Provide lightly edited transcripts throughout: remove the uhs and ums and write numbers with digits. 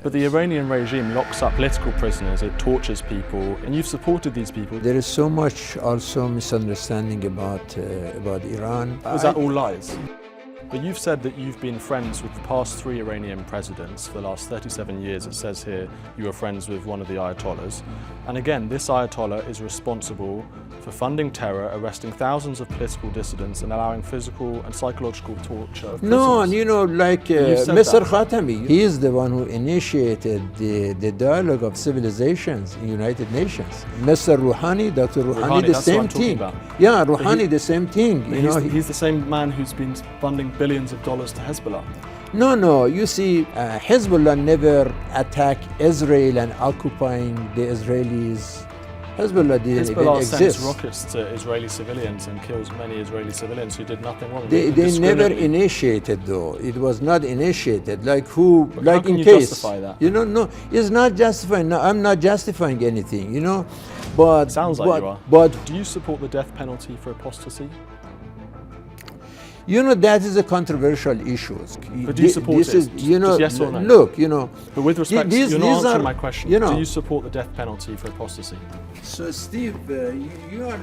But the Iranian regime locks up political prisoners, it tortures people, and you've supported these people. There is so much also misunderstanding about Iran. Was that all lies? But you've said that you've been friends with the past 3 Iranian presidents for the last 37 years. It says here you were friends with one of the Ayatollahs. And again, this Ayatollah is responsible for funding terror, arresting thousands of political dissidents and allowing physical and psychological torture of prisoners. No, and like Mr. Khatami, he is the one who initiated the dialogue of civilizations in United Nations. Mr. Rouhani, Dr. Rouhani, the same thing. Yeah, Rouhani, the same thing. He's the same man who's been funding billions of dollars to Hezbollah. No, you see, Hezbollah never attacked Israel and occupying the Israelis. Hezbollah didn't even exist. Sends rockets to Israeli civilians and kills many Israeli civilians who did nothing wrong. They never initiated, though. It was not initiated. Like who? But like how can in you case. Justify that? No, it's not justifying. No, I'm not justifying anything. But sounds like you are. But do you support the death penalty for apostasy? That is a controversial issue. But do you support it? Just yes or no? Look, But with respect, you're not answering my question. Do you support the death penalty for apostasy? So, Steve,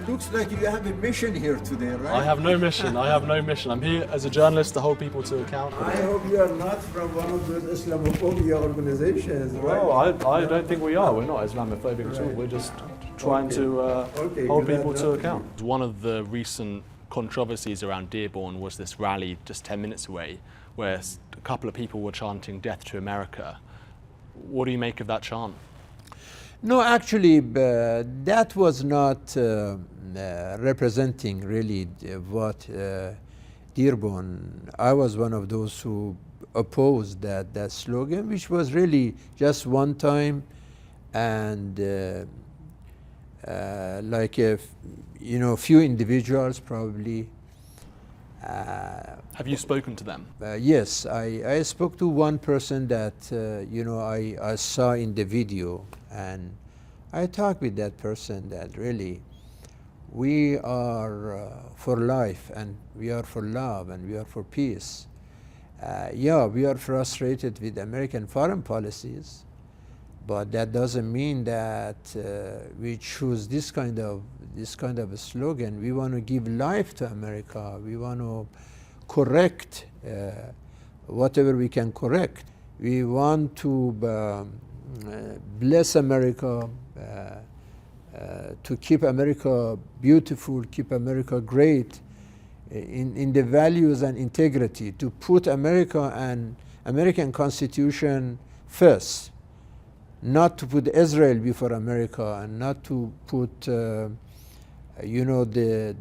looks like you have a mission here today, right? I have no mission. I'm here as a journalist to hold people to account. I hope you are not from one of those Islamophobia organizations, right? No, I don't think we are. We're not Islamophobic at all. We're just trying to hold people to account. One of the recent controversies around Dearborn was this rally just 10 minutes away where a couple of people were chanting death to America. What do you make of that chant? No, actually, that was not representing really what Dearborn. I was one of those who opposed that slogan, which was really just one time and like a few individuals probably. Have you spoken to them? Yes, I spoke to one person that I saw in the video, and I talked with that person that really we are for life, and we are for love, and we are for peace. Yeah, we are frustrated with American foreign policies, but that doesn't mean that we choose this kind of a slogan. We want to give life to America. We want to correct whatever we can correct. We want to bless America, to keep America beautiful, keep America great in the values and integrity, to put America and American Constitution first. Not to put Israel before America, and not to put, the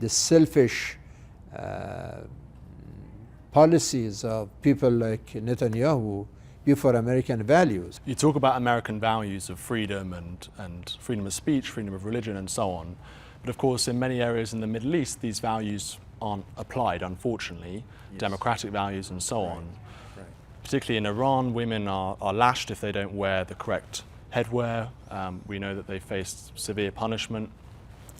selfish policies of people like Netanyahu before American values. You talk about American values of freedom and freedom of speech, freedom of religion, and so on. But of course, in many areas in the Middle East, these values aren't applied, unfortunately, yes. Democratic values and so on. Right. Particularly in Iran, women are lashed if they don't wear the correct headwear. We know that they faced severe punishment.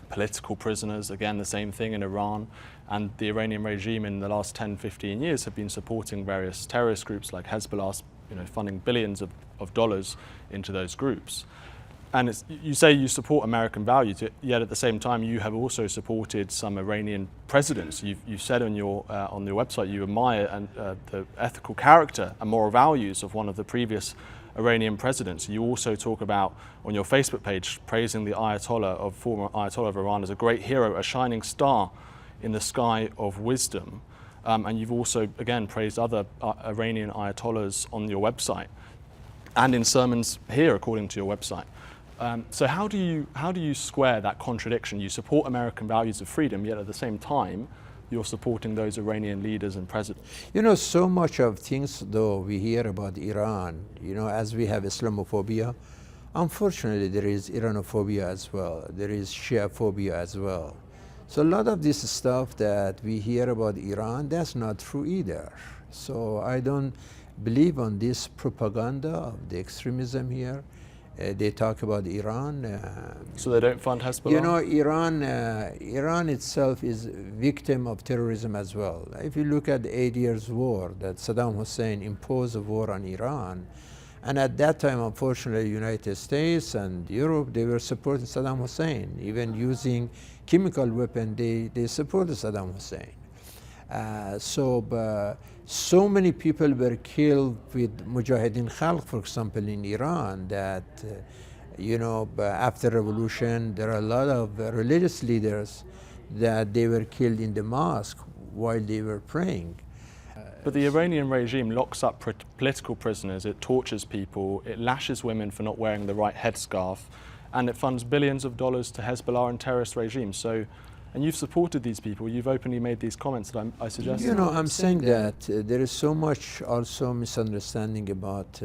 Political prisoners, again, the same thing in Iran. And the Iranian regime in the last 10, 15 years have been supporting various terrorist groups like Hezbollah, funding billions of dollars into those groups. And you say you support American values, yet at the same time you have also supported some Iranian presidents. You've said on your website you admire the ethical character and moral values of one of the previous Iranian presidents. You also talk about on your Facebook page praising the former Ayatollah of Iran as a great hero, a shining star in the sky of wisdom. And you've also again praised other Iranian Ayatollahs on your website and in sermons here, according to your website. So how do you square that contradiction? You support American values of freedom, yet at the same time you're supporting those Iranian leaders and presidents. So much of things, though, we hear about Iran, as we have Islamophobia, unfortunately there is Iranophobia as well. There is Shiaphobia as well. So a lot of this stuff that we hear about Iran, that's not true either. So I don't believe on this propaganda of the extremism here. They talk about Iran. So they don't fund Hezbollah? Iran itself is victim of terrorism as well. If you look at the 8 years war that Saddam Hussein imposed a war on Iran, And at that time, unfortunately, United States and Europe, they were supporting Saddam Hussein. Even using chemical weapon, they supported Saddam Hussein. So many people were killed with Mujahideen Khalq, for example, in Iran, that, after revolution, there are a lot of religious leaders that they were killed in the mosque while they were praying. But the Iranian regime locks up political prisoners, it tortures people, it lashes women for not wearing the right headscarf, and it funds billions of dollars to Hezbollah and terrorist regimes. So, and you've supported these people, you've openly made these comments that I suggested. I'm saying that there is so much also misunderstanding about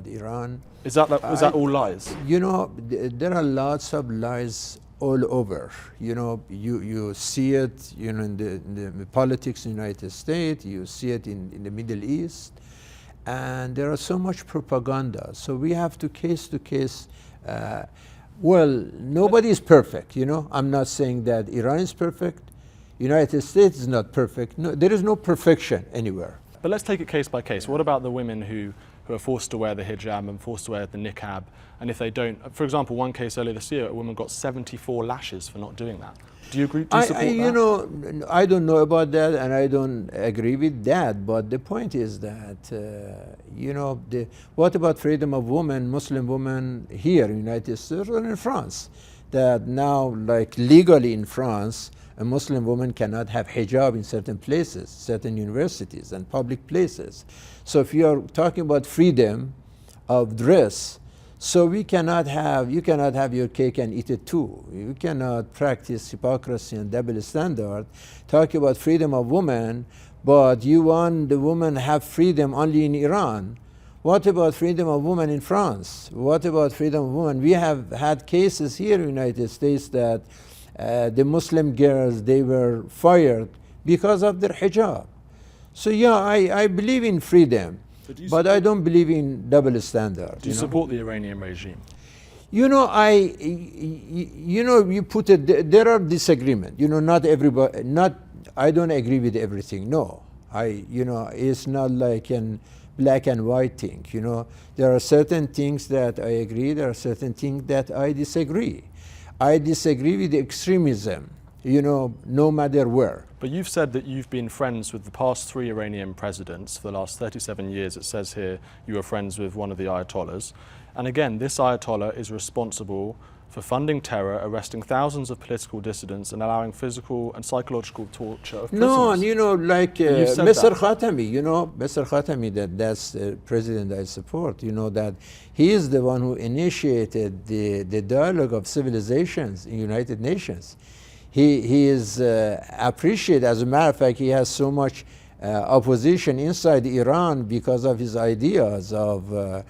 Iran. Is that all lies? There are lots of lies all over. You see it, in the politics in the United States, you see it in the Middle East, and there are so much propaganda. So we have to case. Well, nobody is perfect, I'm not saying that Iran is perfect. United States is not perfect. No, there is no perfection anywhere. But let's take it case by case. What about the women who are forced to wear the hijab and forced to wear the niqab? And if they don't, for example, one case earlier this year, a woman got 74 lashes for not doing that. Do you agree? Do you support that? I don't know about that, and I don't agree with that. But the point is that, what about freedom of women, Muslim women here in the United States or in France? That now, like legally in France, a Muslim woman cannot have hijab in certain places, certain universities and public places. So if you are talking about freedom of dress, so you cannot have your cake and eat it too. You cannot practice hypocrisy and double standard, talk about freedom of women, but you want the woman have freedom only in Iran. What about freedom of women in France? What about freedom of women? We have had cases here in the United States that the Muslim girls, they were fired because of their hijab. So yeah, I believe in freedom, but I don't believe in double standard. Do you support the Iranian regime? You put it, there are disagreements. Not everybody, I don't agree with everything, no. It's not like an black and white thing, There are certain things that I agree, there are certain things that I disagree. I disagree with extremism, no matter where. But you've said that you've been friends with the past 3 Iranian presidents for the last 37 years. It says here you were friends with one of the Ayatollahs. And again, this Ayatollah is responsible for funding terror, arresting thousands of political dissidents and allowing physical and psychological torture of prisoners. No, like Mr. Khatami, Mr. Khatami, that's the president I support, that he is the one who initiated the dialogue of civilizations in United Nations. He is appreciated. As a matter of fact, he has so much opposition inside Iran because of his ideas of,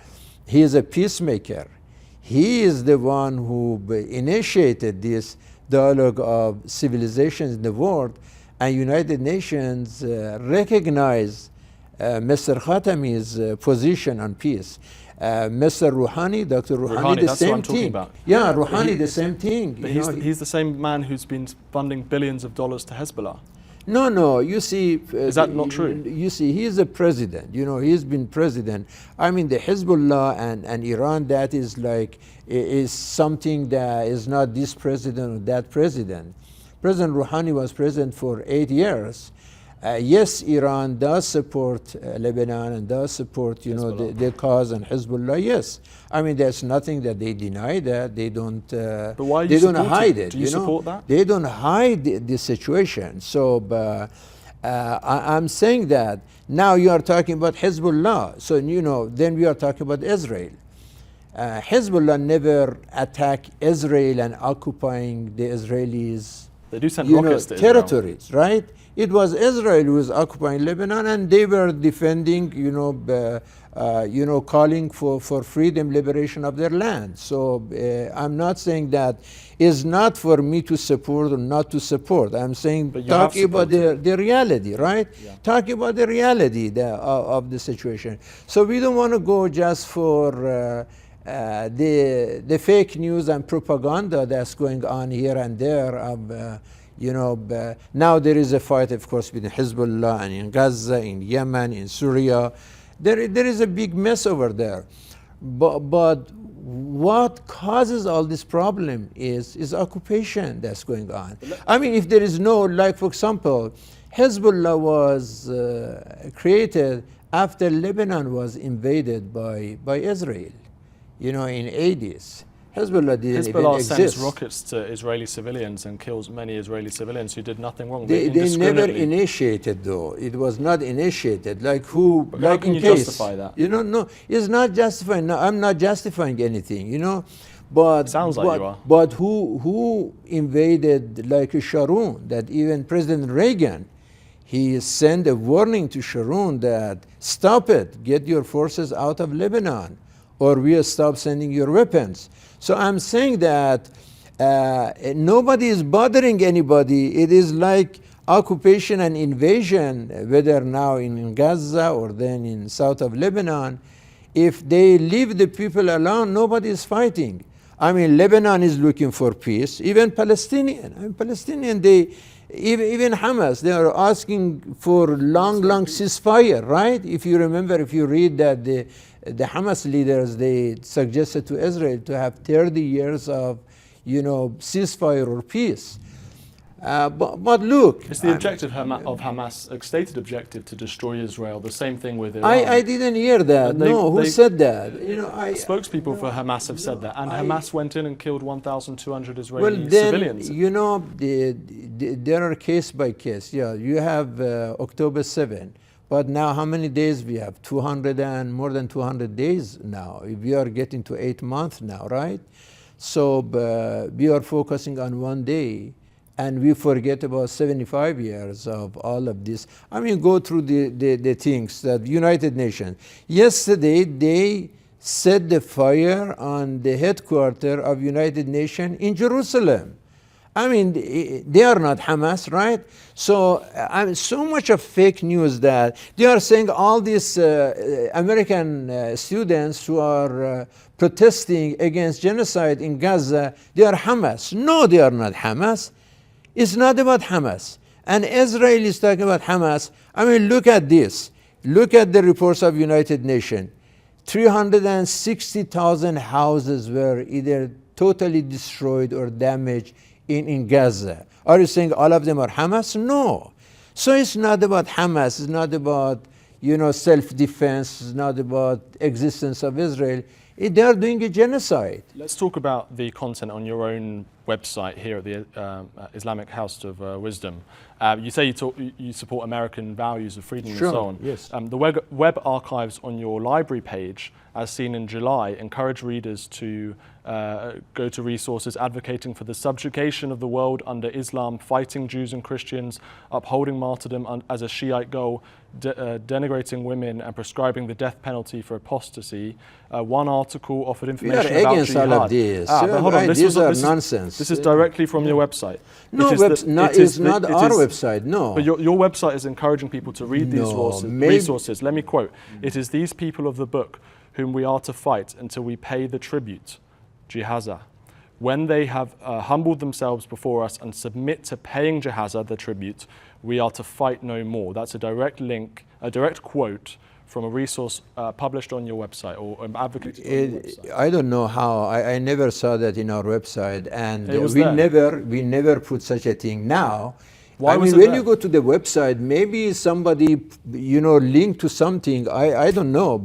he is a peacemaker. He is the one who initiated this dialogue of civilizations in the world, and United Nations recognize Mr. Khatami's position on peace. Mr. Rouhani, Dr. Rouhani, the same thing. Yeah, Rouhani, the same thing. He's the same man who's been funding billions of dollars to Hezbollah. No, you see... Is that not true? You see, he's a president, he's been president. I mean, the Hezbollah and Iran, that is like, is something that is not this president or that president. President Rouhani was president for 8 years. Yes, Iran does support Lebanon and does support, the cause and Hezbollah, yes. I mean, there's nothing that they deny that. They don't, but why they don't hide it. Do you support that? They don't hide the situation. So I'm saying that now you are talking about Hezbollah. So, then we are talking about Israel. Hezbollah never attacked Israel and occupying the Israelis' they do send rockets to territories, right? It was Israel who was occupying Lebanon, and they were defending, calling for freedom, liberation of their land. So I'm not saying that is not for me to support or not to support. I'm saying talking about the reality, right? Yeah. Talking about the reality of the situation. So we don't want to go just for the fake news and propaganda that's going on here and there of now there is a fight, of course, between Hezbollah and in Gaza, in Yemen, in Syria. There is a big mess over there. but what causes all this problem is occupation that's going on. I mean, if there is no, like for example, Hezbollah was created after Lebanon was invaded by Israel, you know, in 80s. Hezbollah didn't even exist. Sends rockets to Israeli civilians and kills many Israeli civilians who did nothing wrong. They never initiated, though. It was not initiated. Like who? But like how can you justify that? You know, no, it's not justifying. No, I'm not justifying anything. You know, but sounds like you are. But who invaded like Sharon? That even President Reagan, he sent a warning to Sharon that stop it, get your forces out of Lebanon, or we'll stop sending your weapons. So I'm saying that nobody is bothering anybody. It is like occupation and invasion, whether now in Gaza or then in south of Lebanon. If they leave the people alone, nobody is fighting. I mean, Lebanon is looking for peace. Even Palestinian, even Hamas, they are asking for long ceasefire, right? If you remember, if you read that the Hamas leaders, they suggested to Israel to have 30 years of, you know, ceasefire or peace. But look, it's the objective of Hamas, a stated objective to destroy Israel. The same thing with Iran. I didn't hear that. Who said that? You know, spokespeople for Hamas have said that, and Hamas went in and killed 1,200 Israeli well, then, civilians. You know, there are case by case. Yeah, you have October 7. But now how many days we have? 200 and more than 200 days now. We are getting to 8 months now, right? So we are focusing on one day and we forget about 75 years of all of this. I mean, go through the things that United Nations. Yesterday, they set the fire on the headquarters of United Nations in Jerusalem. I mean, they are not Hamas, right? So, I mean, so much of fake news that they are saying all these American students who are protesting against genocide in Gaza, they are Hamas. No, they are not Hamas. It's not about Hamas. And Israel is talking about Hamas. I mean, look at this. Look at the reports of United Nations. 360,000 houses were either totally destroyed or damaged in Gaza. Are you saying all of them are Hamas? No. So it's not about Hamas. It's not about, you know, self-defense. It's not about existence of Israel. They are doing a genocide. Let's talk about the content on your own website here at the Islamic House of Wisdom. You say you support American values of freedom Sure, and so on. Yes. The web archives on your library page, as seen in July, encourage readers to go to resources advocating for the subjugation of the world under Islam, fighting Jews and Christians, upholding martyrdom as a Shiite goal, denigrating women and prescribing the death penalty for apostasy. One article offered information about against jihad. all of this. But hold on, These are nonsense. This is directly from your website. No, it's not our website, no. But your website is encouraging people to read these resources. Let me quote. It is these people of the book whom we are to fight until we pay the tribute, jihaza. When they have humbled themselves before us and submit to paying jihaza, the tribute, we are to fight no more. That's a direct link, a direct quote from a resource published on your website or advocated on your website. I don't know how. I never saw that in our website, and we never put such a thing. Now, Why I was mean, it when you go to the website, maybe somebody, you know, linked to something. I don't know.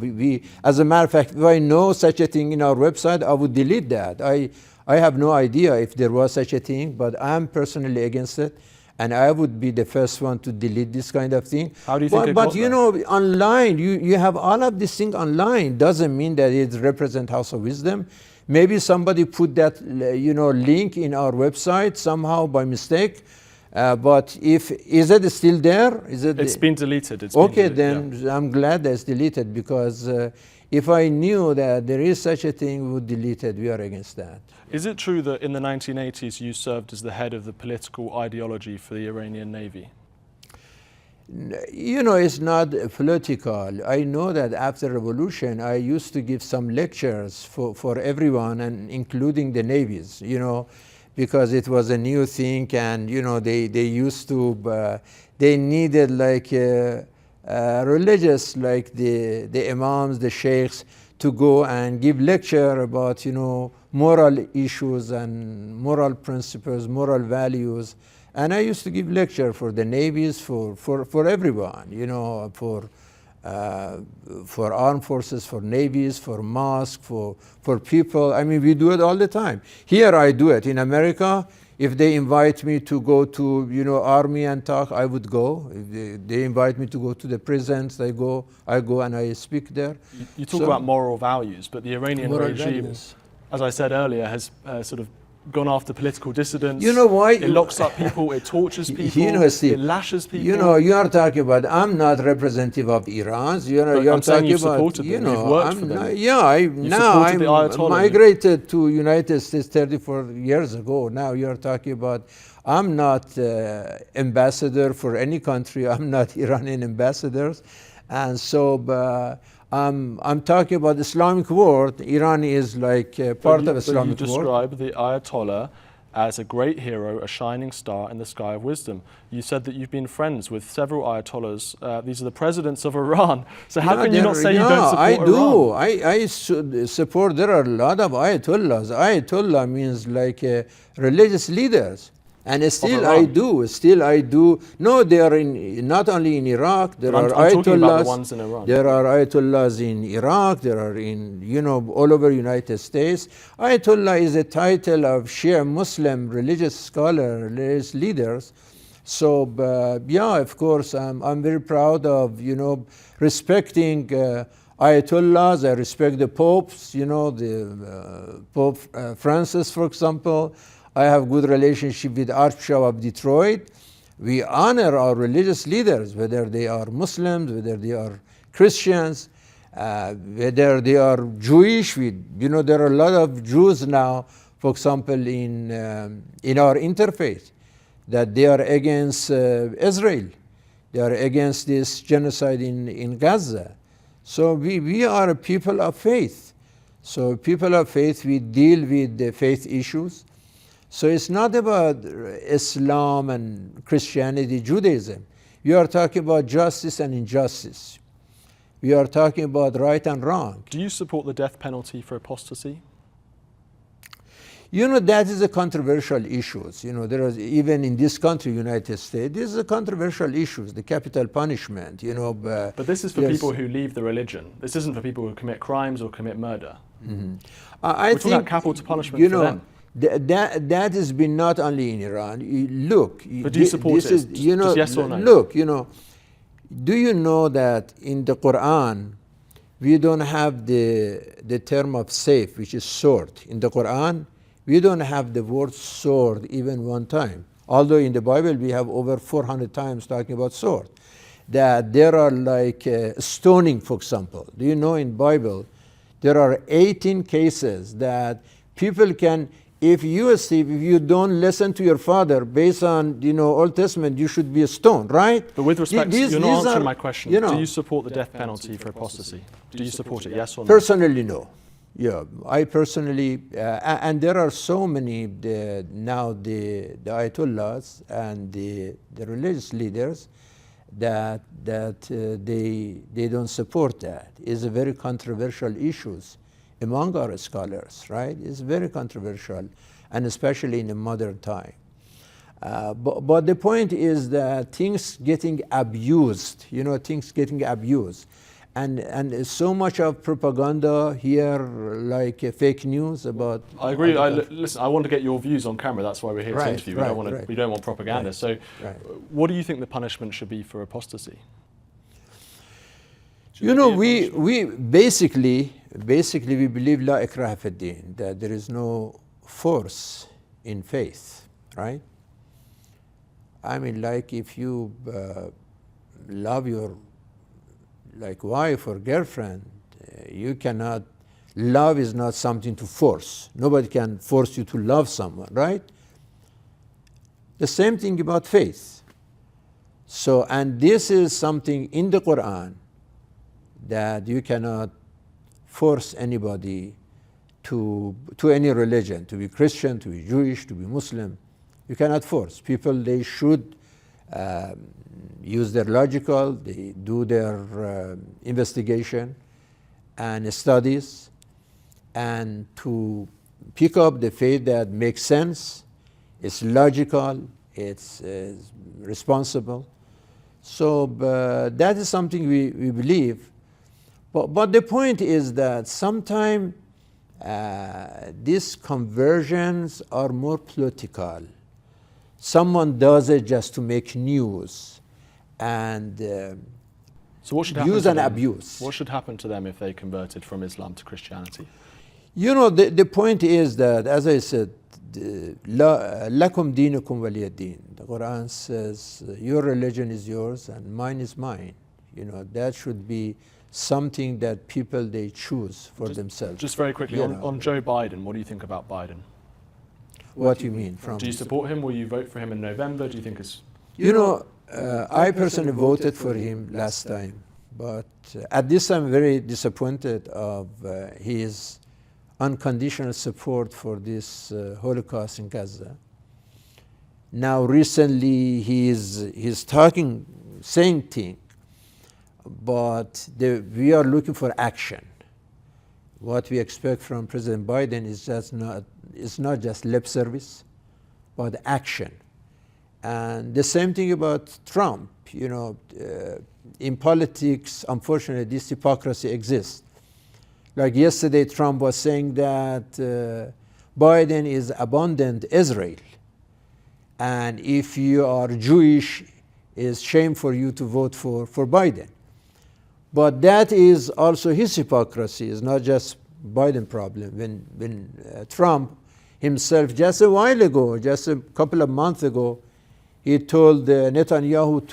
As a matter of fact, if I know such a thing in our website, I would delete that. I have no idea if there was such a thing, but I'm personally against it. And I would be the first one to delete this kind of thing. How do you think But you know, online, you have all of this thing online. Doesn't mean that it represents House of Wisdom. Maybe somebody put that, you know, link in our website somehow by mistake. But is it still there? It's been deleted. Then I'm glad that it's deleted, because if I knew that there is such a thing, we would delete it. We are against that. Is it true that in the 1980s you served as the head of the political ideology for the Iranian Navy? You know, it's not political. I know that after revolution, I used to give some lectures for everyone, and including the navies, you know, because it was a new thing, and, you know, they used to, they needed like religious, like the imams, the sheikhs, to go and give lecture about, moral issues and moral principles, moral values. And I used to give lecture for the navies, for everyone, for armed forces, for navies, for mosques, for people. I mean, we do it all the time. Here I do it. In America, if they invite me to go to, army and talk, I would go. If they invite me to go to the prisons, I go and I speak there. You talk about moral values, but the Iranian regime, as I said earlier, has sort of gone after political dissidents. You know why? It locks up people, it tortures people, Steve, it lashes people. You are talking about, I'm not representative of Iran. I'm saying you've supported them, you've worked for them. I migrated to United States 34 years ago. Now you're talking about, I'm not ambassador for any country. I'm not Iranian ambassadors. And so, I'm talking about the Islamic world. Iran is like part of Islamic world. You describe the Ayatollah as a great hero, a shining star in the sky of wisdom. You said that you've been friends with several Ayatollahs. These are the presidents of Iran. So how can you not say you don't support Iran? I support. There are a lot of Ayatollahs. Ayatollah means like religious leaders. And still I do. No, they are not only in Iraq. There are Ayatollahs. The ones in Iran. There are Ayatollahs in Iraq. There are in all over United States. Ayatollah is a title of Shia Muslim religious scholar, religious leaders. So of course, I'm very proud of respecting Ayatollahs. I respect the popes. The Pope Francis, for example. I have good relationship with Archbishop of Detroit. We honor our religious leaders, whether they are Muslims, whether they are Christians, whether they are Jewish. There are a lot of Jews now, for example, in our interfaith, that they are against Israel. They are against this genocide in Gaza. So we are a people of faith. So people of faith, we deal with the faith issues. So it's not about Islam and Christianity, Judaism. We are talking about justice and injustice. We are talking about right and wrong. Do you support the death penalty for apostasy? That is a controversial issue. There is, even in this country, United States, this is a controversial issue, the capital punishment, But this is for people who leave the religion. This isn't for people who commit crimes or commit murder. Mm-hmm. We're talking about capital punishment for them. That has been not only in Iran. Look, but do you support it? Just yes or no? Look, do you know that in the Quran we don't have the term of sayf, which is sword. In the Quran, we don't have the word sword even one time. Although in the Bible we have over 400 times talking about sword. That there are like stoning, for example. Do you know in Bible there are 18 cases that people can. If you don't listen to your father based on Old Testament, you should be stoned, right? But with respect, you're not answering my question. Do you support the death penalty for apostasy? Do you support it? Yes or no? Personally, no. Yeah, I personally, and there are so many now the Ayatollahs and the religious leaders that they don't support that. It's a very controversial issues among our scholars, right? It's very controversial, and especially in a modern time. But the point is that things getting abused, things getting abused. And so much of propaganda here, like fake news about... I agree. Listen, I want to get your views on camera. That's why we're here to interview. We don't want propaganda. So what do you think the punishment should be for apostasy? We basically we believe la ikraha fi din, that there is no force in faith, right? I mean, like if you love your wife or girlfriend, you cannot. Love is not something to force. Nobody can force you to love someone, right? The same thing about faith. So, and this is something in the Quran that you cannot force anybody to any religion, to be Christian, to be Jewish, to be Muslim. You cannot force. People, they should use their logical, they do their investigation, and studies and to pick up the faith that makes sense, it's logical, it's responsible. So that is something we believe. But the point is that sometimes these conversions are more political. Someone does it just to make news and so what should happen use to and them? abuse. What should happen to them if they converted from Islam to Christianity? You know, the point is that, as I said, lakum dinukum waliyad din. The Quran says, your religion is yours and mine is mine. You know, that should be something that people, they choose for themselves. Just very quickly, on Joe Biden, what do you think about Biden? What do you mean? Do you support him? Will you vote for him in November? Do you think it's... You know, I personally voted for him last time, but at this time I'm very disappointed of his unconditional support for this Holocaust in Gaza. Now recently he's talking, saying things, but we are looking for action. What we expect from President Biden is not just lip service, but action. And the same thing about Trump. You know, in politics, unfortunately, this hypocrisy exists. Like yesterday, Trump was saying that Biden is abandoned Israel. And if you are Jewish, it's shame for you to vote for Biden. But that is also his hypocrisy. It's not just Biden problem. When Trump himself, just a while ago, just a couple of months ago, he told Netanyahu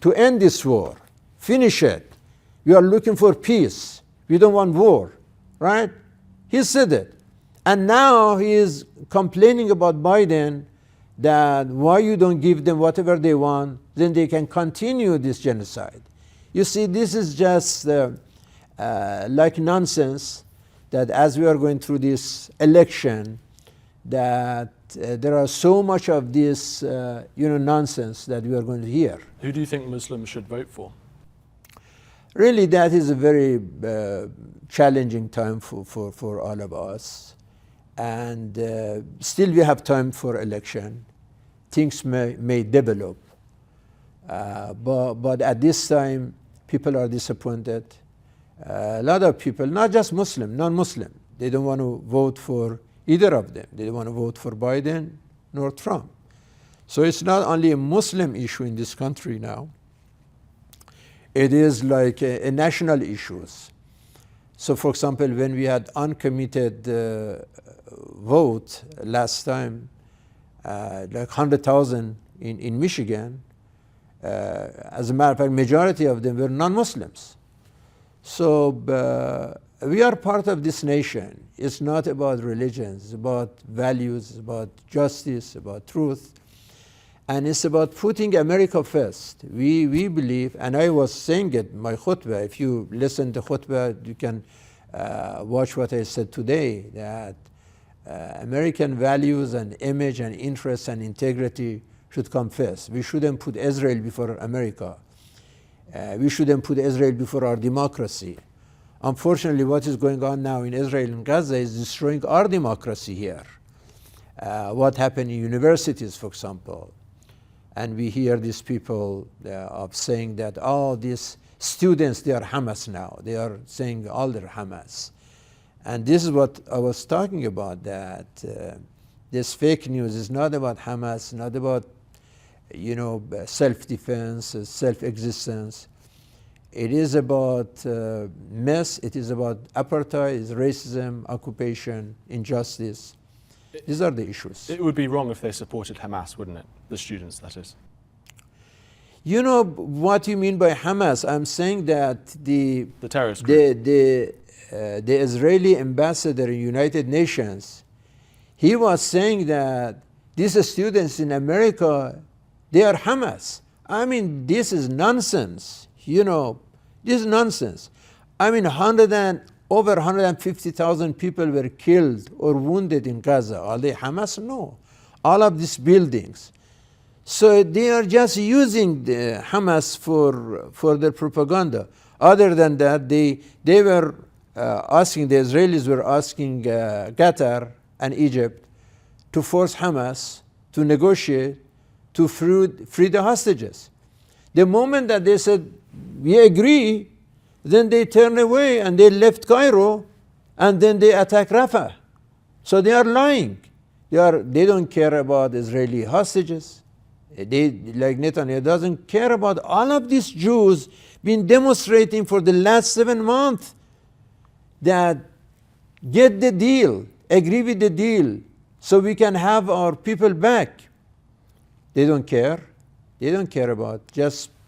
to end this war, finish it. We are looking for peace. We don't want war, right? He said it. And now he is complaining about Biden that why you don't give them whatever they want, then they can continue this genocide. You see, this is just like nonsense that as we are going through this election, that there are so much of this nonsense that we are going to hear. Who do you think Muslims should vote for? Really, that is a very challenging time for all of us. And still we have time for election. Things may develop. But at this time, people are disappointed. A lot of people, not just Muslim, non-Muslim, they don't want to vote for either of them. They don't want to vote for Biden nor Trump. So it's not only a Muslim issue in this country now. It is like a national issue. So for example, when we had uncommitted vote last time, like 100,000 in Michigan, as a matter of fact, majority of them were non-Muslims. So we are part of this nation. It's not about religion, it's about values, it's about justice, about truth. And it's about putting America first. We believe, and I was saying it in my khutbah, if you listen to khutbah, you can watch what I said today, that American values and image and interest and integrity should come first. We shouldn't put Israel before America. We shouldn't put Israel before our democracy. Unfortunately, what is going on now in Israel and Gaza is destroying our democracy here. What happened in universities, for example. And we hear these people of saying that, oh, these students, they are Hamas now. They are saying all they're Hamas. And this is what I was talking about, that this fake news is not about Hamas, not about self-defense, self-existence. It is about mess. It is about apartheid, racism, occupation, injustice. These are the issues. It would be wrong if they supported Hamas, wouldn't it? The students, that is. You know what you mean by Hamas? I'm saying that the terrorist group. The Israeli ambassador in United Nations, he was saying that these students in America, they are Hamas. I mean, this is nonsense. This is nonsense. I mean, over 150,000 people were killed or wounded in Gaza. Are they Hamas? No. All of these buildings. So they are just using the Hamas for their propaganda. Other than that, they were the Israelis were asking Qatar and Egypt to force Hamas to negotiate to free the hostages. The moment that they said, we agree, then they turned away and they left Cairo and then they attacked Rafah. So they are lying. They don't care about Israeli hostages. Like Netanyahu doesn't care about all of these Jews been demonstrating for the last 7 months that get the deal, agree with the deal, so we can have our people back. They don't care. They don't care about,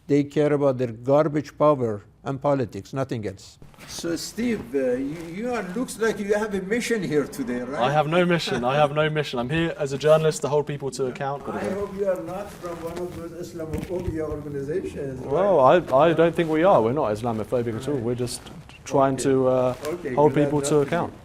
they care about their garbage power and politics, nothing else. So Steve, looks like you have a mission here today, right? I have no mission. I'm here as a journalist to hold people to account. I hope you are not from one of those Islamophobia organizations. Well, I don't think we are. We're not Islamophobic at all. We're just trying to hold people to account.